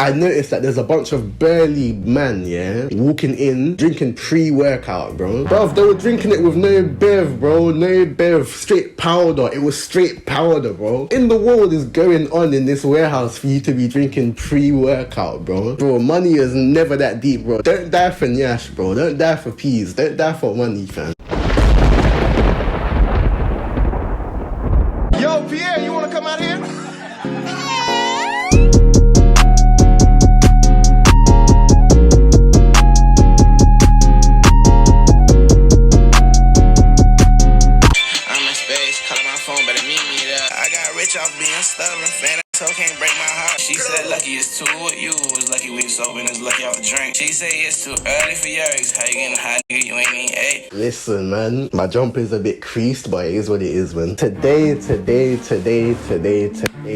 I noticed that there's a bunch of burly men, yeah, walking in, drinking pre-workout, bro. Bruv, they were drinking it with no bev, bro. No bev, straight powder. It was straight powder, bro. In the world is going on in this warehouse for you to be drinking pre-workout, bro? Bro, money is never that deep, bro. Don't die for nyash, bro. Don't die for peas. Don't die for money, fam. Yo, Pierre, you wanna come out here? Off being stubborn, fan so can't break my heart. She said lucky it's two with you. Was lucky we sober and it's lucky off a drink. She say it's too early for yours. How you getting high, nigga? You ain't even eight. Listen, man, my jumper is a bit creased, but it is what it is, man. Today,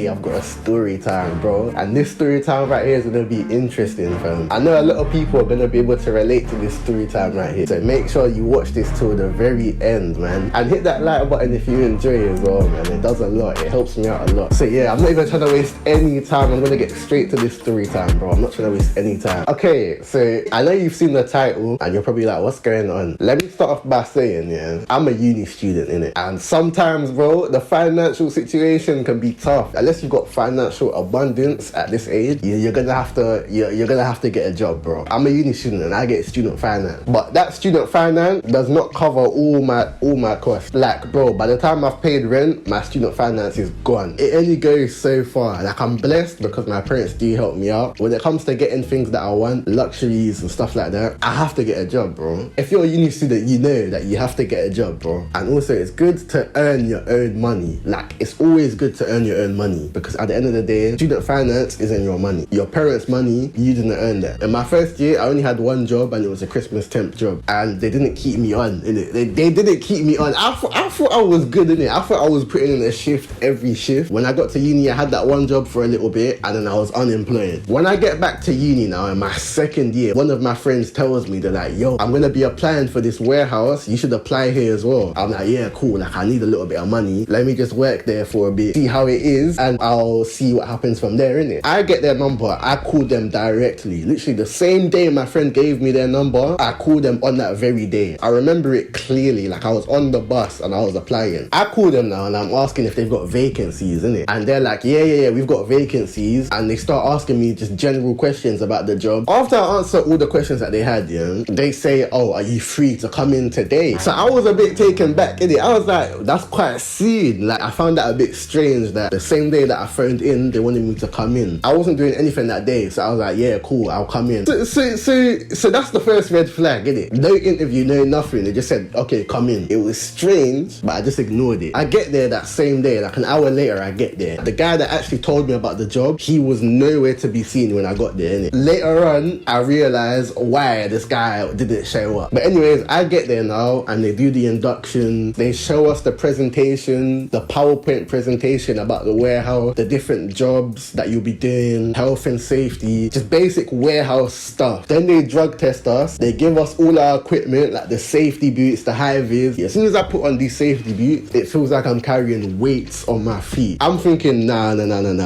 I've got a story time, bro. And this story time right here is gonna be interesting, fam. I know a lot of people are gonna be able to relate to this story time right here. So make sure you watch this till the very end, man. And hit that like button if you enjoy it as well, man. It does a lot. It helps me out a lot. So yeah, I'm not even trying to waste any time. I'm gonna get straight to this story time, bro. I'm not trying to waste any time. Okay, so I know you've seen the title and you're probably like, what's going on? Let me start off by saying, yeah, I'm a uni student, innit? And sometimes, bro, the financial situation can be tough. Unless you've got financial abundance at this age, you're gonna have to get a job, bro. I'm a uni student and I get student finance. But that student finance does not cover all my costs. Like, bro, by the time I've paid rent, my student finance is gone. It only goes so far. Like, I'm blessed because my parents do help me out. When it comes to getting things that I want, luxuries and stuff like that, I have to get a job, bro. If you're a uni student, you know that you have to get a job, bro. And also, it's good to earn your own money. Like, it's always good to earn your own money because at the end of the day, student finance isn't your money. Your parents' money, you didn't earn that. In my first year, I only had one job and it was a Christmas temp job. And they didn't keep me on, innit? They didn't keep me on. I thought I was good, innit? I thought I was putting in a shift every shift. When I got to uni, I had that one job for a little bit and then I was unemployed. When I get back to uni now in my second year, one of my friends tells me, they're like, yo, I'm gonna be applying for this warehouse. You should apply here as well. I'm like, yeah, cool. Like, I need a little bit of money. Let me just work there for a bit, see how it is, and I'll see what happens from there, innit? I get their number. I called them directly. Literally the same day my friend gave me their number, I called them on that very day. I remember it clearly. Like, I was on the bus and I was applying. I called them now and I'm asking if they've got vacancies, innit? And they're like, yeah, we've got vacancies. And they start asking me just general questions about the job. After I answer all the questions that they had, yeah, they say, oh, are you free to come in today? So I was a bit taken back, innit? I was like, that's quite soon. Like, I found that a bit strange that the same day that I phoned in, they wanted me to come in. I wasn't doing anything that day, so I was like, yeah, cool, I'll come in. So that's the first red flag, innit? No interview, no nothing. They just said, okay, come in. It was strange, but I just ignored it. I get there that same day, like an hour later, I get there. The guy that actually told me about the job, he was nowhere to be seen when I got there, innit? Later on, I realized why this guy didn't show up. But anyways, I get there now and they do the induction. They show us the presentation, the PowerPoint presentation about the warehouse, the different jobs that you'll be doing, health and safety, just basic warehouse stuff. Then they drug test us. They give us all our equipment, like the safety boots, the high vis. As soon as I put on these safety boots, it feels like I'm carrying weights on my feet. I'm thinking, nah,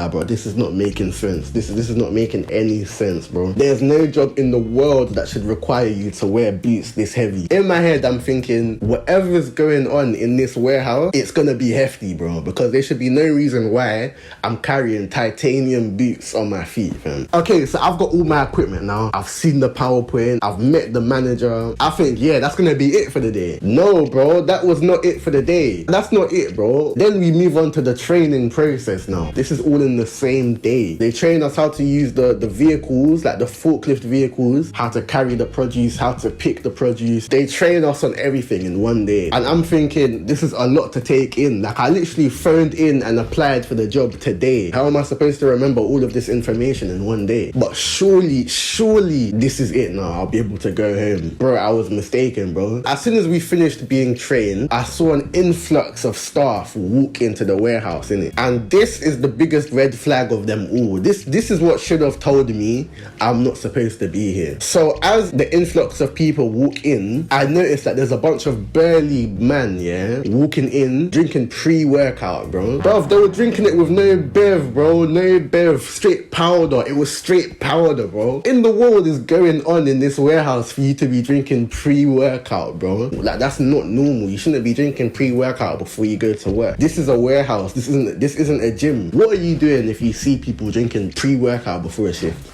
bro. This is not making sense. This is not making any sense, bro. There's no job in the world that should require you to wear boots this heavy. In my head, I'm thinking, whatever's going on in this warehouse, it's gonna be hefty, bro, because there should be no reason why I'm carrying titanium boots on my feet, fam. Okay, so I've got all my equipment now. I've seen the PowerPoint. I've met the manager. I think, yeah, that's gonna be it for the day. No, bro, that was not it for the day. That's not it, bro. Then we move on to the training process now. This is all in the same day. They train us how to use the vehicles, like the forklift vehicles, how to carry the produce, how to pick the produce. They train us on everything in one day. And I'm thinking, this is a lot to take in. Like, I literally phoned in and applied for the job today. How am I supposed to remember all of this information in one day? But surely this is it now. I'll be able to go home. Bro, I was mistaken, bro. As soon as we finished being trained, I saw an influx of staff walk into the warehouse, innit? And this is the biggest red flag of them all. This is what should have told me I'm not supposed to be here. So as the influx of people walk in, I noticed that there's a bunch of burly men, yeah, walking in, drinking pre-workout, bro. Bruv, they were drinking it with no bev, bro. No bev, straight powder. It was straight powder, bro. In the world is going on in this warehouse for you to be drinking pre-workout, bro? Like, that's not normal. You shouldn't be drinking pre-workout before you go to work. This is a warehouse. This isn't a gym. What are you doing if you see people drinking pre-workout before a shift?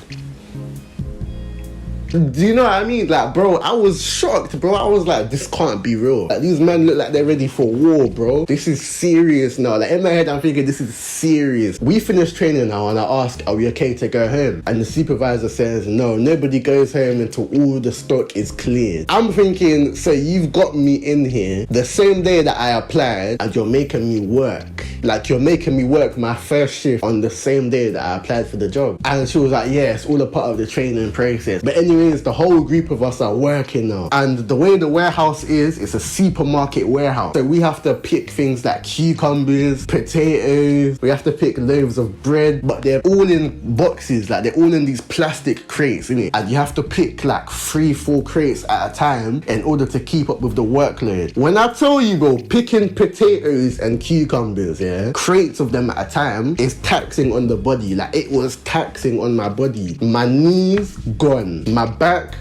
Do you know what I mean? Like, bro, I was shocked, bro. I was like, this can't be real. Like, these men look like they're ready for war, bro. This is serious now. Like, in my head, I'm thinking this is serious. We finished training now, and I ask, are we okay to go home? And the supervisor says, no, nobody goes home until all the stock is cleared. I'm thinking, so you've got me in here the same day that I applied, and you're making me work. Like, you're making me work my first shift on the same day that I applied for the job. And she was like, yeah, it's all a part of the training process. But anyways, the whole group of us are working now. And the way the warehouse is, it's a supermarket warehouse. So we have to pick things like cucumbers, potatoes, we have to pick loaves of bread, but they're all in boxes, like they're all in these plastic crates, innit? And you have to pick like 3-4 crates at a time in order to keep up with the workload. When I tell you, bro, picking potatoes and cucumbers, yeah, crates of them at a time is taxing on the body. Like, it was taxing on my body. My knees gone, my back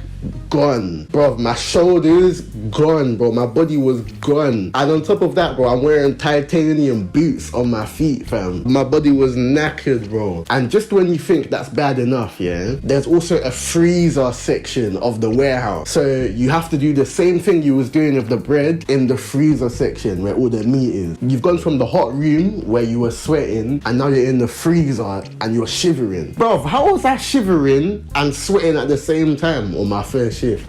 gone, bro. My shoulders gone, bro. My body was gone. And on top of that, bro, I'm wearing titanium boots on my feet, fam. My body was knackered, bro. And just when you think that's bad enough, yeah, there's also a freezer section of the warehouse. So you have to do the same thing you was doing with the bread in the freezer section where all the meat is. You've gone from the hot room where you were sweating, and now you're in the freezer and you're shivering. Bro, how was I shivering and sweating at the same time on my first shift?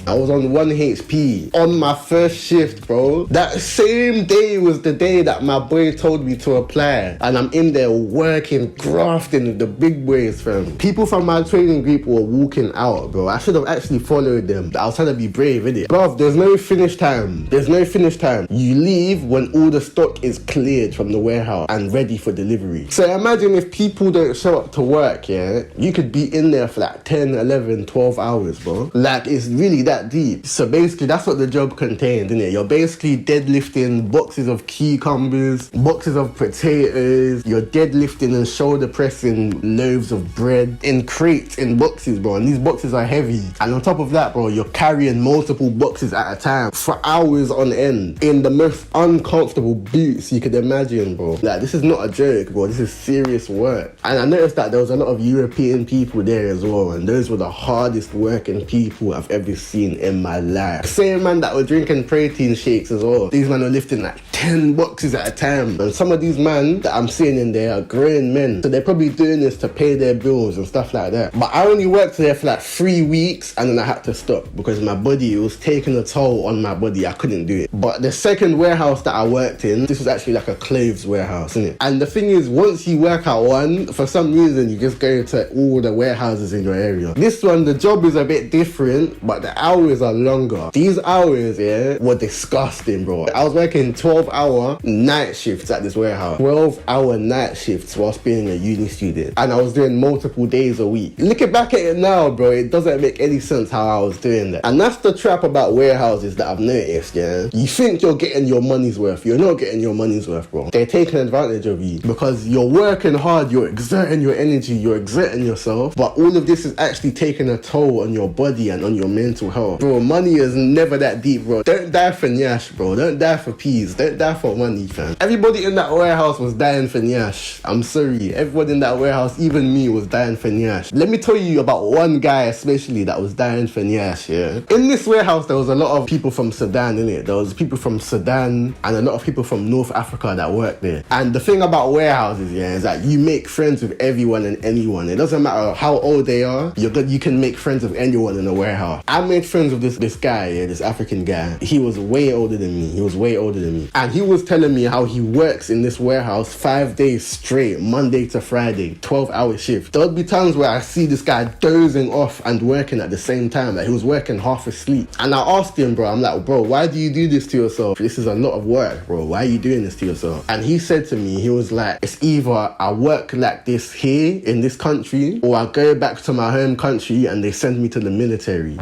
I was on 1 HP on my first shift, bro. That same day was the day that my boy told me to apply, and I'm in there working, grafting with the big boys, fam. People from my training group were walking out, bro. I should have actually followed them. I was trying to be brave, innit? Bro, there's no finish time. There's no finish time. You leave when all the stock is cleared from the warehouse and ready for delivery. So imagine if people don't show up to work, yeah? You could be in there for like 10, 11, 12 hours, bro. Like, it's really that deep. So basically, that's what the job contained, innit? You're basically deadlifting boxes of cucumbers, boxes of potatoes, you're deadlifting and shoulder pressing loaves of bread in crates, in boxes, bro. And these boxes are heavy. And on top of that, bro, you're carrying multiple boxes at a time for hours on end in the most uncomfortable boots you could imagine, bro. Like, this is not a joke, bro. This is serious work. And I noticed that there was a lot of European people there as well, and those were the hardest working people I've ever seen in my life. Same man that were drinking protein shakes as well. These men were lifting like 10 boxes at a time. And some of these men that I'm seeing in there are grown men. So they're probably doing this to pay their bills and stuff like that. But I only worked there for like 3 weeks, and then I had to stop because my body, it was taking a toll on my body. I couldn't do it. But the second warehouse that I worked in, this was actually like a clothes warehouse, isn't it? And the thing is, once you work at one, for some reason, you just go to all the warehouses in your area. This one, the job is a bit different, but the hours are longer. These hours, yeah, were disgusting, bro. I was working 12-hour night shifts at this warehouse. 12-hour night shifts whilst being a uni student. And I was doing multiple days a week. Looking back at it now, bro, it doesn't make any sense how I was doing that. And that's the trap about warehouses that I've noticed, yeah. You think you're getting your money's worth. You're not getting your money's worth, bro. They're taking advantage of you because you're working hard, you're exerting your energy, you're exerting yourself, but all of this is actually taking a toll on your body and on your mental health. Bro, money is never that deep, bro. Don't die for nyash, bro. Don't die for peas. Don't die for money, fam. Everybody in that warehouse was dying for nyash. I'm sorry. Everyone in that warehouse, even me, was dying for nyash. Let me tell you about one guy especially that was dying for nyash, yeah? In this warehouse, there was a lot of people from Sudan, innit? There was people from Sudan and a lot of people from North Africa that worked there. And the thing about warehouses, yeah, is that you make friends with everyone and anyone. It doesn't matter how old they are. You can make friends with anyone in a warehouse. I made friends with this guy, yeah, this African guy. He was way older than me. And he was telling me how he works in this warehouse 5 days straight, Monday to Friday, 12-hour shift. There'll be times where I see this guy dozing off and working at the same time. Like, he was working half asleep. And I asked him, bro, I'm like, bro, why do you do this to yourself? This is a lot of work, bro. Why are you doing this to yourself? And he said to me, he was like, it's either I work like this here in this country, or I go back to my home country and they send me to the military.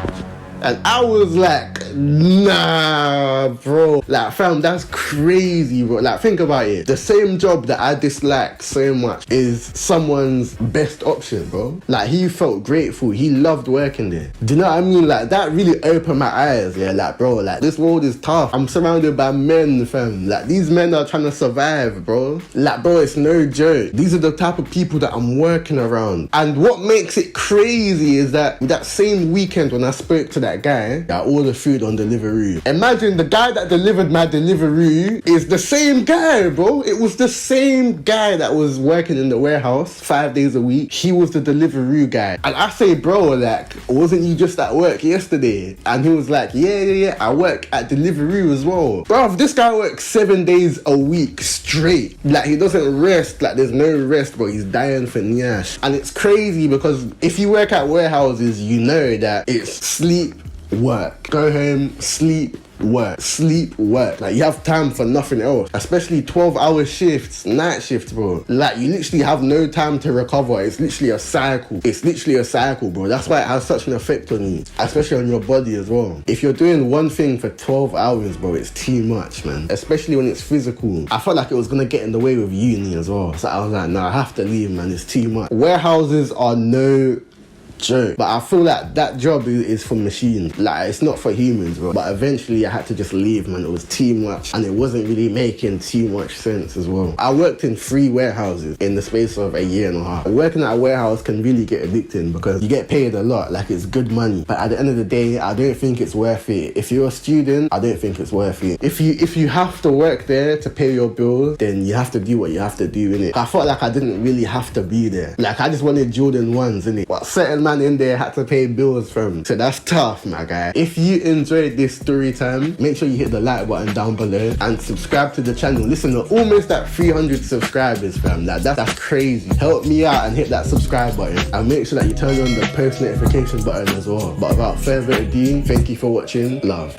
And I was like, nah, bro. Like, fam, that's crazy, bro. Like, think about it. The same job that I dislike so much is someone's best option, bro. Like, he felt grateful. He loved working there. Do you know what I mean? Like, that really opened my eyes, yeah. Like, bro, like, this world is tough. I'm surrounded by men, fam. Like, these men are trying to survive, bro. Like, bro, it's no joke. These are the type of people that I'm working around. And what makes it crazy is that same weekend when I spoke to that guy that ordered food on Deliveroo. Imagine the guy that delivered my Deliveroo is the same guy, bro. It was the same guy that was working in the warehouse 5 days a week. He was the Deliveroo guy. And I say, bro, like, wasn't you just at work yesterday? And he was like, yeah, I work at Deliveroo as well. Bro, this guy works 7 days a week straight. Like, he doesn't rest. Like, there's no rest, bro. He's dying for nyash. And it's crazy because if you work at warehouses, you know that it's sleep, work, go home, sleep, work. Like, you have time for nothing else, especially 12-hour shifts, night shifts, bro. Like, you literally have no time to recover. It's literally a cycle, bro. That's why it has such an effect on you, especially on your body as well. If you're doing one thing for 12 hours, bro, it's too much, man, especially when it's physical. I felt like it was gonna get in the way with uni as well, so I was like, nah, I have to leave, man. It's too much. Warehouses are no joke, but I feel like that job is for machines. Like, it's not for humans, bro. But eventually I had to just leave, man. It was too much and it wasn't really making too much sense as well. I worked in 3 warehouses in the space of a year and a half. Working at a warehouse can really get addicting because you get paid a lot. Like, it's good money, but at the end of the day, I don't think it's worth it. If you're a student, I don't think it's worth it. If you have to work there to pay your bills, then you have to do what you have to do, innit? I felt like I didn't really have to be there. Like, I just wanted Jordan 1s, innit? But certain man in there had to pay bills from. So that's tough, my guy. If you enjoyed this story time, make sure you hit the like button down below and subscribe to the channel. Listen, we're almost at 300 subscribers, fam. Like, that's crazy. Help me out and hit that subscribe button and make sure that you turn on the post notification button as well. But without further ado, thank you for watching. Love.